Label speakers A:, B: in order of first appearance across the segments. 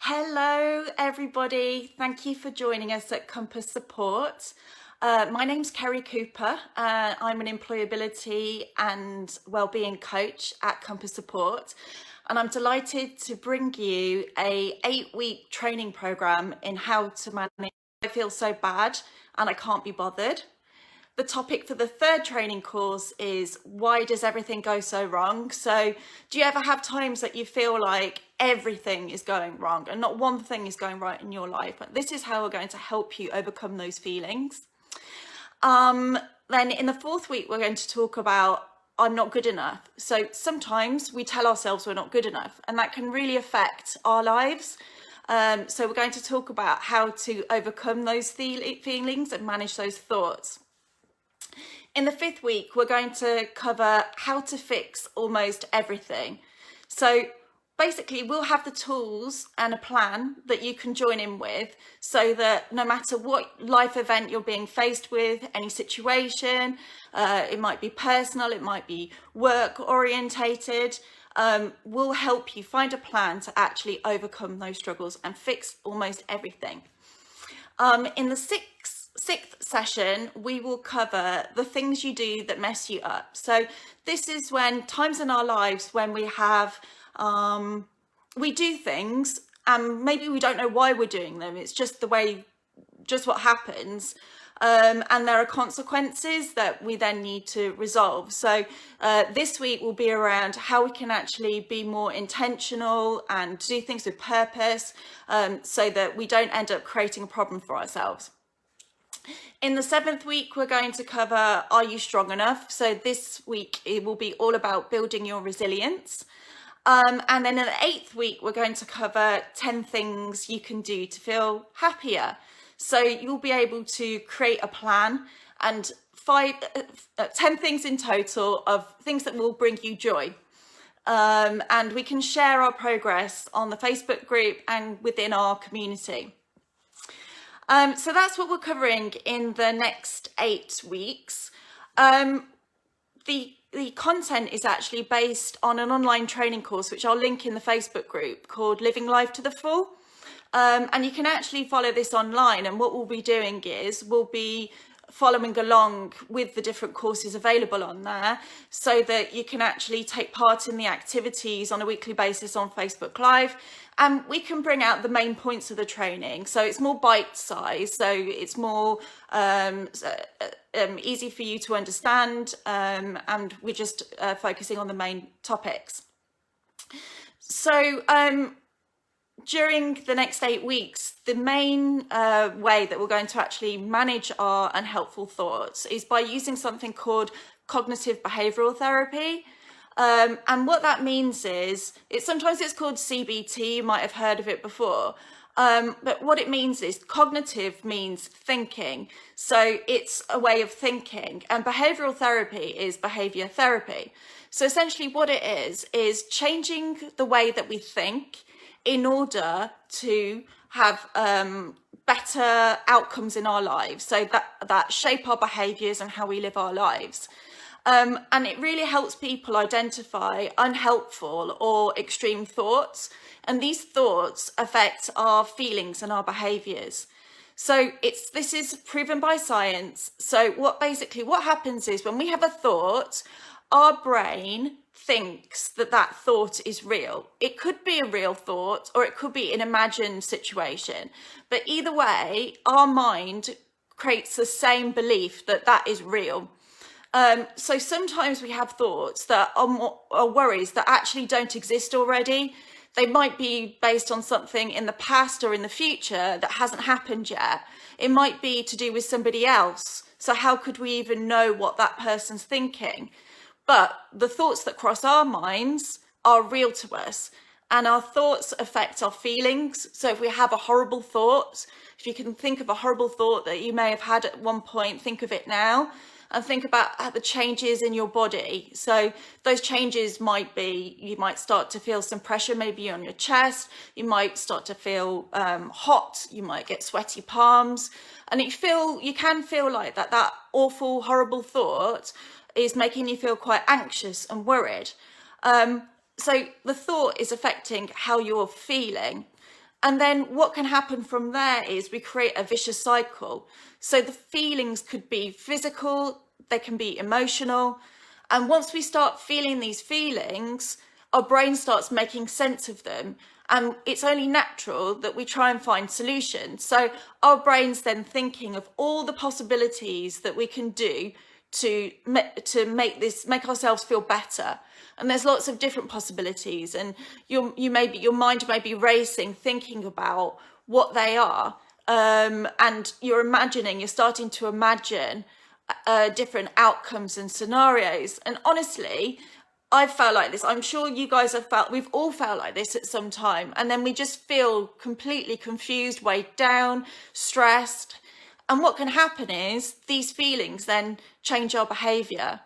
A: Hello, everybody. Thank you for joining us at Compass Support. My name's Kerry Cooper. I'm an employability and wellbeing coach at Compass Support, and I'm delighted to bring you a 8-week training program in how to manage I feel so bad and I can't be bothered. The topic for the third training course is why does everything go so wrong? So do you ever have times that you feel like everything is going wrong and not one thing is going right in your life? But this is how we're going to help you overcome those feelings. Then in the fourth week, we're going to talk about I'm not good enough. So sometimes we tell ourselves we're not good enough, and that can really affect our lives. So we're going to talk about how to overcome those feelings and manage those thoughts. In the fifth week, we're going to cover how to fix almost everything. So basically, we'll have the tools and a plan that you can join in with so that no matter what life event you're being faced with, any situation, it might be personal, it might be work orientated, we'll help you find a plan to actually overcome those struggles and fix almost everything. In the sixth session, we will cover the things you do that mess you up. So this is when times in our lives when we have, we do things and maybe we don't know why we're doing them. It's just just what happens. And there are consequences that we then need to resolve. So this week will be around how we can actually be more intentional and do things with purpose, so that we don't end up creating a problem for ourselves. In the seventh week, we're going to cover Are You Strong Enough? So this week, it will be all about building your resilience. And then in the eighth week, we're going to cover 10 things you can do to feel happier. So you'll be able to create a plan and 10 things in total of things that will bring you joy. And we can share our progress on the Facebook group and within our community. So that's what we're covering in the next 8 weeks. The content is actually based on an online training course, which I'll link in the Facebook group, called Living Life to the Full. And you can actually follow this online. And what we'll be doing is we'll be following along with the different courses available on there so that you can actually take part in the activities on a weekly basis on Facebook Live. And we can bring out the main points of the training. So it's more bite-sized, so it's more easy for you to understand, and we're just focusing on the main topics. So during the next 8 weeks, the main way that we're going to actually manage our unhelpful thoughts is by using something called cognitive behavioral therapy. And what that means is, sometimes it's called CBT, you might have heard of it before. But what it means is cognitive means thinking. So it's a way of thinking, and behavioral therapy is behavior therapy. So essentially what it is changing the way that we think in order to have better outcomes in our lives, so that shape our behaviors and how we live our lives. And it really helps people identify unhelpful or extreme thoughts. And these thoughts affect our feelings and our behaviors. So this is proven by science. So what happens is when we have a thought, our brain thinks that thought is real. It could be a real thought or it could be an imagined situation. But either way, our mind creates the same belief that is real. So sometimes we have thoughts that are worries that actually don't exist already. They might be based on something in the past or in the future that hasn't happened yet. It might be to do with somebody else. So how could we even know what that person's thinking? But the thoughts that cross our minds are real to us, and our thoughts affect our feelings. So if we have a horrible thought, if you can think of a horrible thought that you may have had at one point, think of it now. And think about the changes in your body. So those changes might be, you might start to feel some pressure maybe on your chest, you might start to feel hot, you might get sweaty palms, and you can feel like that awful, horrible thought is making you feel quite anxious and worried. So the thought is affecting how you're feeling. And then what can happen from there is we create a vicious cycle. So the feelings could be physical, they can be emotional. And once we start feeling these feelings, our brain starts making sense of them. And it's only natural that we try and find solutions. So our brain's then thinking of all the possibilities that we can do to make ourselves feel better. And there's lots of different possibilities, and your mind may be racing, thinking about what they are, and you're starting to imagine different outcomes and scenarios. And honestly, I've felt like this. I'm sure you guys have felt, we've all felt like this at some time. And then we just feel completely confused, weighed down, stressed. And what can happen is these feelings then change our behaviour.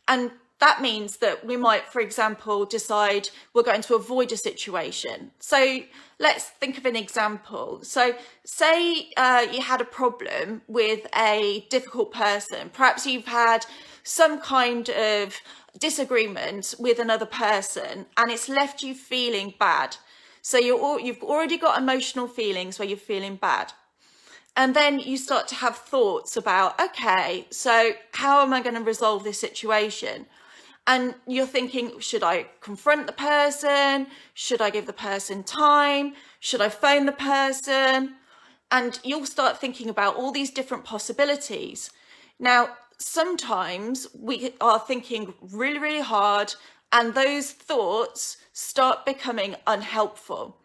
A: And that means that we might, for example, decide we're going to avoid a situation. So let's think of an example. So say you had a problem with a difficult person. Perhaps you've had some kind of disagreement with another person and it's left you feeling bad. So you've already got emotional feelings where you're feeling bad. And then you start to have thoughts about, okay, so how am I going to resolve this situation? And you're thinking, should I confront the person? Should I give the person time? Should I phone the person? And you'll start thinking about all these different possibilities. Now, sometimes we are thinking really, really hard, and those thoughts start becoming unhelpful.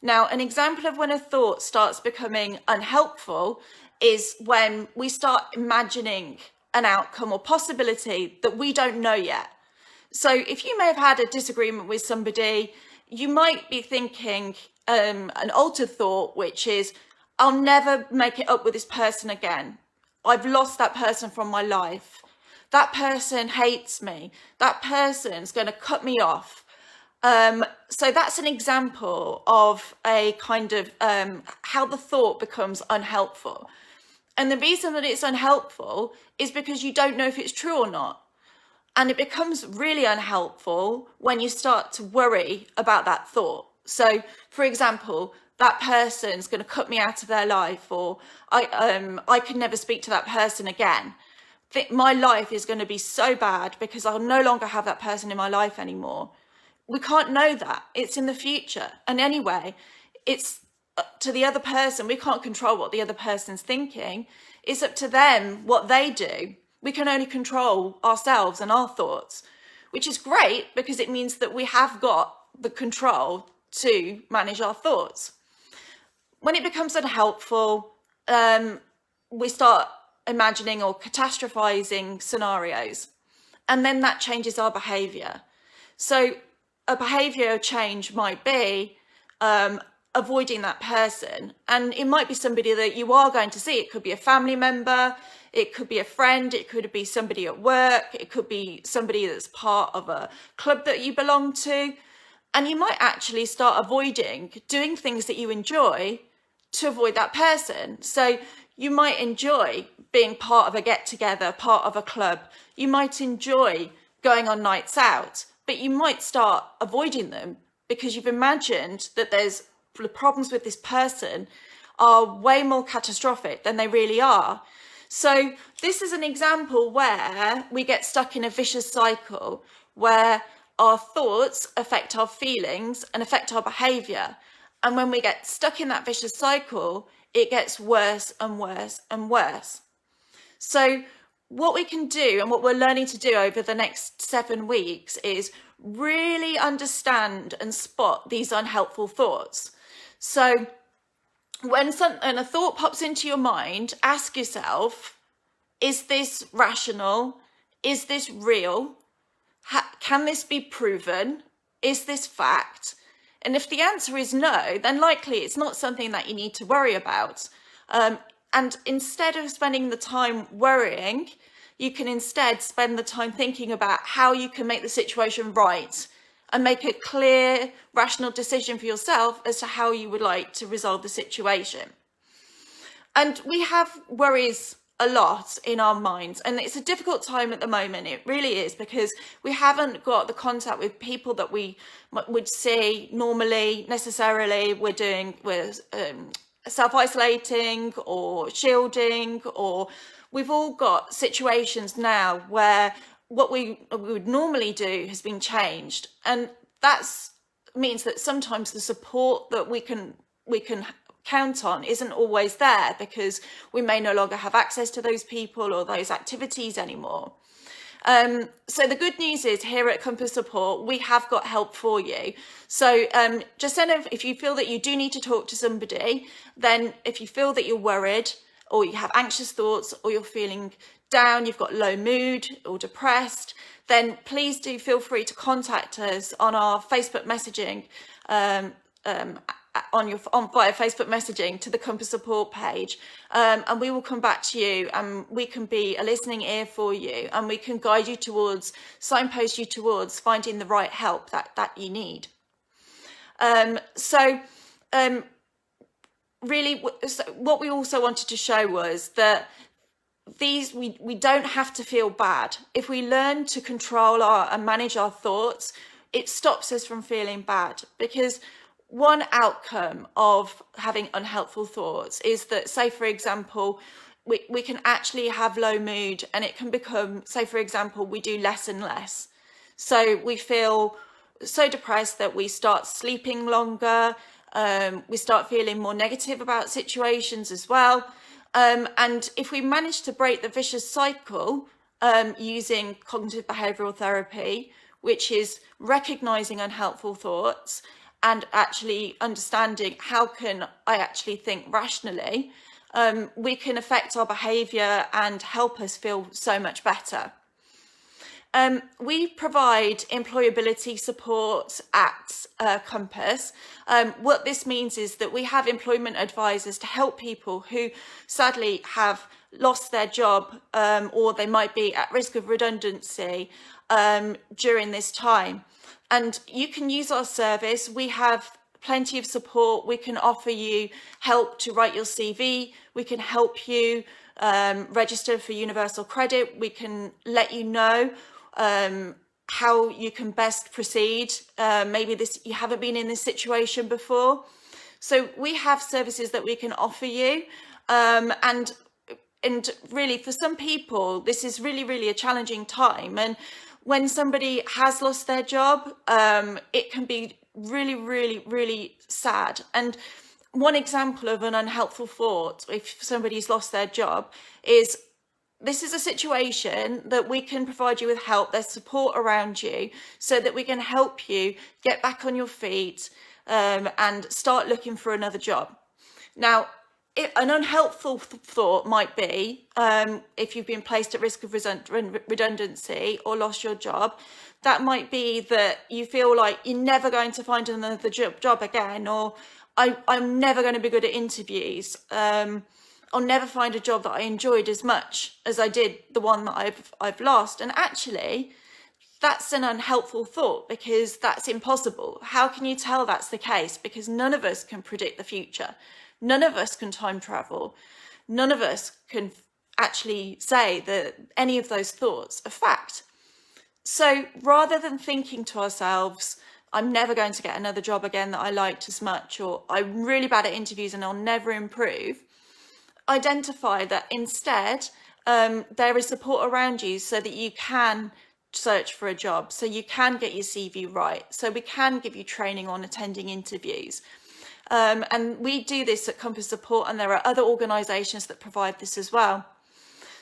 A: Now, an example of when a thought starts becoming unhelpful is when we start imagining an outcome or possibility that we don't know yet. So if you may have had a disagreement with somebody, you might be thinking an altered thought, which is, I'll never make it up with this person again. I've lost that person from my life. That person hates me. That person's going to cut me off. So that's an example of a kind of how the thought becomes unhelpful. And the reason that it's unhelpful is because you don't know if it's true or not. And it becomes really unhelpful when you start to worry about that thought. So, for example, that person's going to cut me out of their life, or I could never speak to that person again. My life is going to be so bad because I'll no longer have that person in my life anymore. We can't know that. It's in the future. And anyway, it's up to the other person. We can't control what the other person's thinking. It's up to them what they do. We can only control ourselves and our thoughts, which is great because it means that we have got the control to manage our thoughts. When it becomes unhelpful, we start imagining or catastrophizing scenarios, and then that changes our behavior. So a behavior change might be avoiding that person, and it might be somebody that you are going to see. It could be a family member, it could be a friend, it could be somebody at work, it could be somebody that's part of a club that you belong to, and you might actually start avoiding doing things that you enjoy to avoid that person. So you might enjoy being part of a get-together, part of a club. You might enjoy going on nights out, but you might start avoiding them because you've imagined that the problems with this person are way more catastrophic than they really are. So this is an example where we get stuck in a vicious cycle where our thoughts affect our feelings and affect our behaviour. And when we get stuck in that vicious cycle, it gets worse and worse and worse. So what we can do and what we're learning to do over the next 7 weeks is really understand and spot these unhelpful thoughts. So when a thought pops into your mind, ask yourself, is this rational? Is this real? Can this be proven? Is this fact? And if the answer is no, then likely it's not something that you need to worry about. And instead of spending the time worrying, you can instead spend the time thinking about how you can make the situation right and make a clear, rational decision for yourself as to how you would like to resolve the situation. And we have worries a lot in our minds, and it's a difficult time at the moment. It really is, because we haven't got the contact with people that we would see normally necessarily. We're self-isolating or shielding, or we've all got situations now where what we would normally do has been changed, and that's means that sometimes the support that we can count on isn't always there, because we may no longer have access to those people or those activities anymore. So the good news is, here at Compass Support, we have got help for you. So just if you feel that you do need to talk to somebody, then if you feel that you're worried, or you have anxious thoughts, or you're feeling down, you've got low mood or depressed, then please do feel free to contact us on our Facebook messaging, via Facebook messaging to the Compass Support page, and we will come back to you, and we can be a listening ear for you, and we can guide you towards, signpost you towards finding the right help that you need. Really, what we also wanted to show was that we don't have to feel bad. If we learn to control and manage our thoughts, it stops us from feeling bad, because one outcome of having unhelpful thoughts is that, say for example, we can actually have low mood, and it can become, say for example, we do less and less. So we feel so depressed that we start sleeping longer, we start feeling more negative about situations as well. And if we manage to break the vicious cycle using cognitive behavioural therapy, which is recognising unhelpful thoughts and actually understanding how can I actually think rationally, we can affect our behaviour and help us feel so much better. We provide employability support at Compass. What this means is that we have employment advisors to help people who sadly have lost their job, or they might be at risk of redundancy during this time. And you can use our service. We have plenty of support. We can offer you help to write your CV. We can help you register for Universal Credit. We can let you know how you can best proceed. Maybe you haven't been in this situation before. So we have services that we can offer you. And really, for some people, this is really a challenging time. And when somebody has lost their job, it can be really sad. And one example of an unhelpful thought, if somebody's lost their job, is this is a situation that we can provide you with help. There's support around you so that we can help you get back on your feet and start looking for another job. Now, an unhelpful thought might be, if you've been placed at risk of redundancy or lost your job, that might be that you feel like you're never going to find another job again, or I'm never going to be good at interviews. I'll never find a job that I enjoyed as much as I did the one that I've lost. And actually, that's an unhelpful thought, because that's impossible. How can you tell that's the case? Because none of us can predict the future. None of us can time travel. None of us can actually say that any of those thoughts are fact. So rather than thinking to ourselves, I'm never going to get another job again that I liked as much, or I'm really bad at interviews and I'll never improve, identify that instead there is support around you so that you can search for a job, so you can get your CV right, so we can give you training on attending interviews. And we do this at Compass Support, and there are other organisations that provide this as well.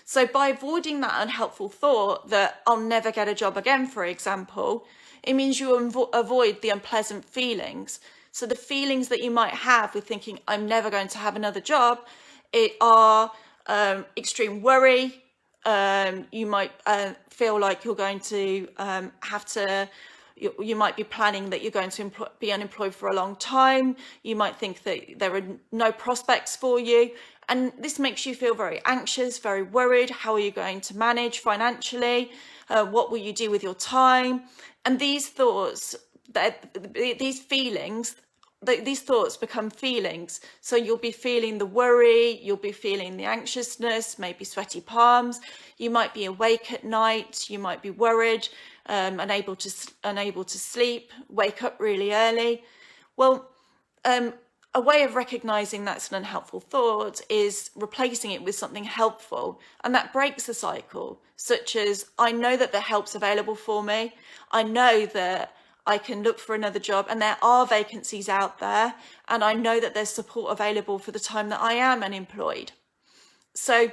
A: So by avoiding that unhelpful thought that I'll never get a job again, for example, it means you avoid the unpleasant feelings. So the feelings that you might have with thinking I'm never going to have another job, it are extreme worry. You might feel like you're going to you might be planning that you're going to be unemployed for a long time. You might think that there are no prospects for you. And this makes you feel very anxious, very worried. How are you going to manage financially? What will you do with your time? And these thoughts, these feelings, these thoughts become feelings. So you'll be feeling the worry, you'll be feeling the anxiousness, maybe sweaty palms. You might be awake at night, you might be worried, unable to sleep, wake up really early. Well, a way of recognizing that's an unhelpful thought is replacing it with something helpful, and that breaks the cycle, such as, I know that the help's available for me. I know that I can look for another job and there are vacancies out there, and I know that there's support available for the time that I am unemployed. So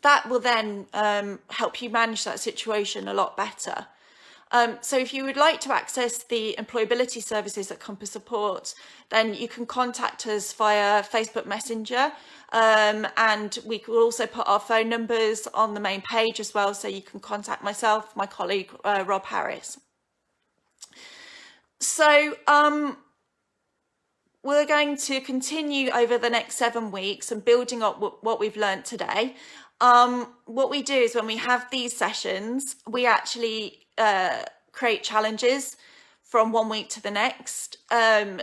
A: that will then help you manage that situation a lot better. So if you would like to access the employability services that Compass support, then you can contact us via Facebook Messenger, and we will also put our phone numbers on the main page as well, so you can contact myself, my colleague Rob Harris. So we're going to continue over the next 7 weeks and building up what we've learned today. What we do is when we have these sessions, we actually create challenges from 1 week to the next.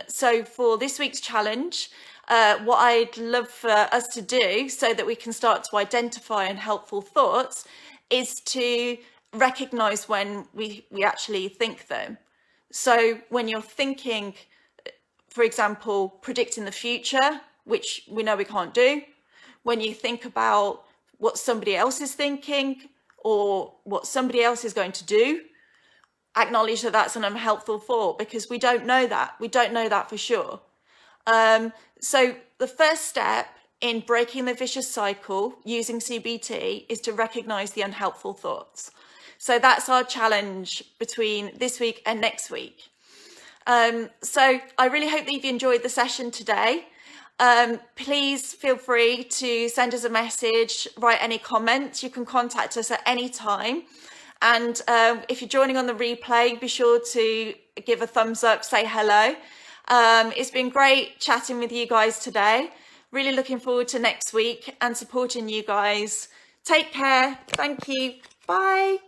A: So for this week's challenge, what I'd love for us to do so that we can start to identify unhelpful thoughts is to recognize when we actually think them. So when you're thinking, for example, predicting the future, which we know we can't do, when you think about what somebody else is thinking or what somebody else is going to do, acknowledge that that's an unhelpful thought, because we don't know that. We don't know that for sure. So the first step in breaking the vicious cycle using CBT is to recognize the unhelpful thoughts. So that's our challenge between this week and next week. So I really hope that you've enjoyed the session today. Please feel free to send us a message, write any comments. You can contact us at any time. And if you're joining on the replay, be sure to give a thumbs up, say hello. It's been great chatting with you guys today. Really looking forward to next week and supporting you guys. Take care. Thank you. Bye.